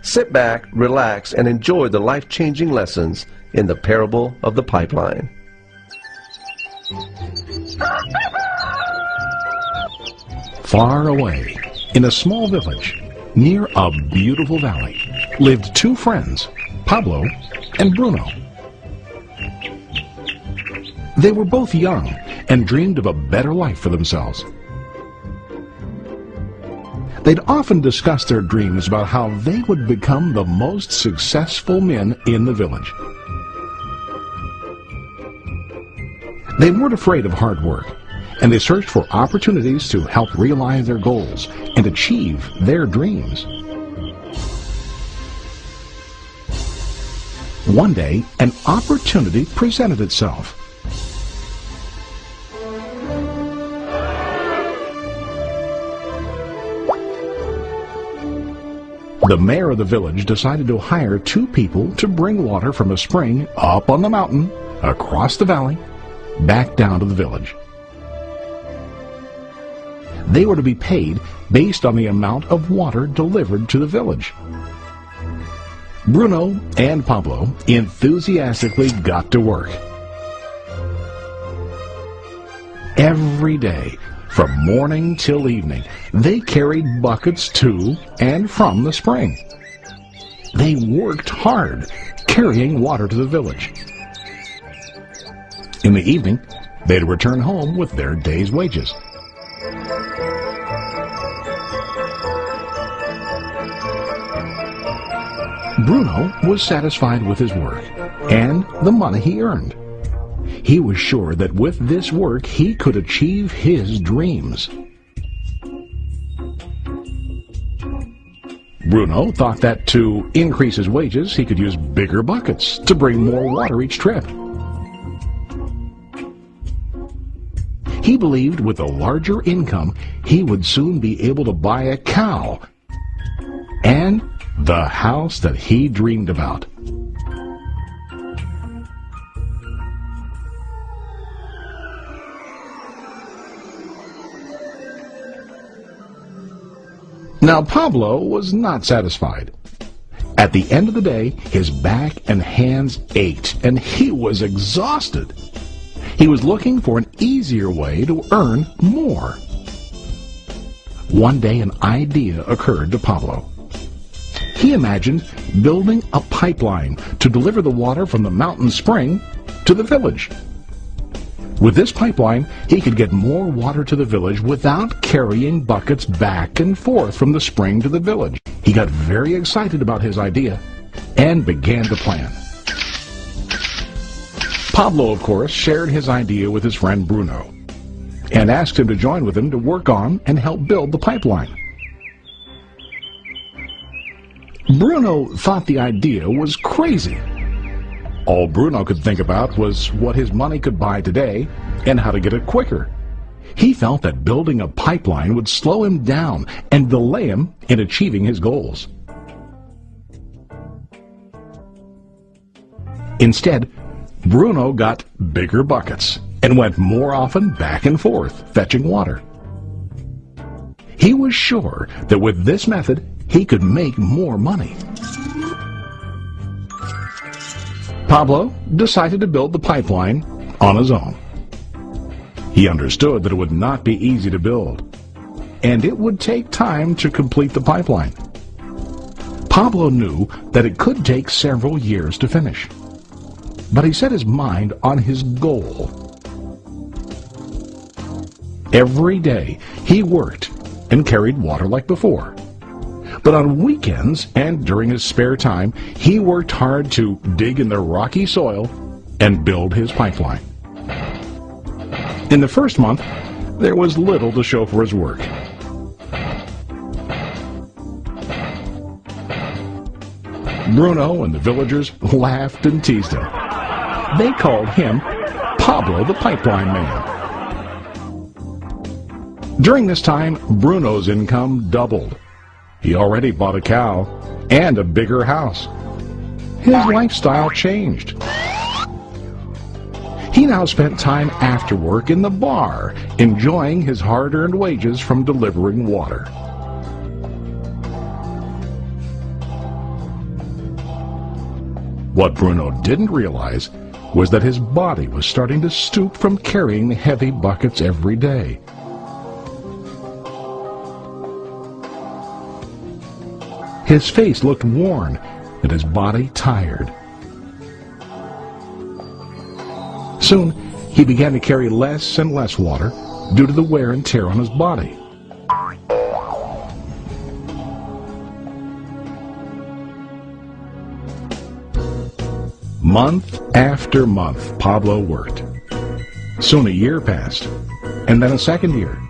Sit back, relax, and enjoy the life-changing lessons in the parable of the pipeline. Far away, in a small village, near a beautiful valley, lived two friends, Pablo and Broono. They were both young and dreamed of a better life for themselves. They'd often discuss their dreams about how they would become the most successful men in the village. They weren't afraid of hard work, and they searched for opportunities to help realize their goals and achieve their dreams. One day, an opportunity presented itself. The mayor of the village decided to hire two people to bring water from a spring up on the mountain, across the valley, back down to the village. They were to be paid based on the amount of water delivered to the village. Broono and Pablo enthusiastically got to work. Every day, from morning till evening, they carried buckets to and from the spring. They worked hard, carrying water to the village. In the evening, they'd return home with their day's wages. Broono was satisfied with his work and the money he earned. He was sure that with this work he could achieve his dreams. Broono thought that to increase his wages he could use bigger buckets to bring more water each trip. He believed with a larger income he would soon be able to buy a cow and the house that he dreamed about. Now Pablo was not satisfied. At the end of the day, his back and hands ached, and he was exhausted. He was looking for an easier way to earn more. One day an idea occurred to Pablo. He imagined building a pipeline to deliver the water from the mountain spring to the village. With this pipeline, he could get more water to the village without carrying buckets back and forth from the spring to the village. He got very excited about his idea and began to plan. Pablo, of course, shared his idea with his friend Broono and asked him to join with him to work on and help build the pipeline. Broono thought the idea was crazy. All Broono could think about was what his money could buy today and how to get it quicker. He felt that building a pipeline would slow him down and delay him in achieving his goals. Instead, Broono got bigger buckets and went more often back and forth, fetching water. He was sure that with this method, he could make more money. Pablo decided to build the pipeline on his own. He understood that it would not be easy to build, and it would take time to complete the pipeline. Pablo knew that it could take several years to finish, but he set his mind on his goal. Every day he worked and carried water like before. But on weekends and during his spare time, he worked hard to dig in the rocky soil and build his pipeline. In the first month, there was little to show for his work. Broono and the villagers laughed and teased him. They called him Pablo the Pipeline Man. During this time, Broono's income doubled. He already bought a cow and a bigger house. His lifestyle changed. He now spent time after work in the bar, enjoying his hard-earned wages from delivering water. What Broono didn't realize was that his body was starting to stoop from carrying the heavy buckets every day. His face looked worn and his body tired. Soon, he began to carry less and less water due to the wear and tear on his body. Month after month, Pablo worked. Soon a year passed, and then a second year.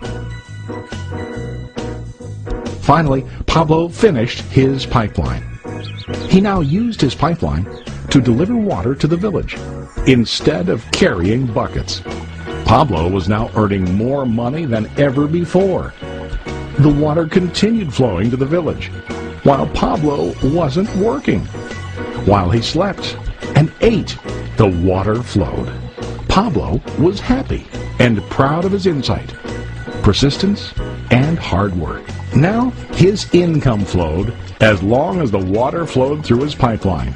Finally, Pablo finished his pipeline. He now used his pipeline to deliver water to the village instead of carrying buckets. Pablo was now earning more money than ever before. The water continued flowing to the village, while Pablo wasn't working. While he slept and ate, the water flowed. Pablo was happy and proud of his insight, persistence, and hard work. Now his income flowed as long as the water flowed through his pipeline.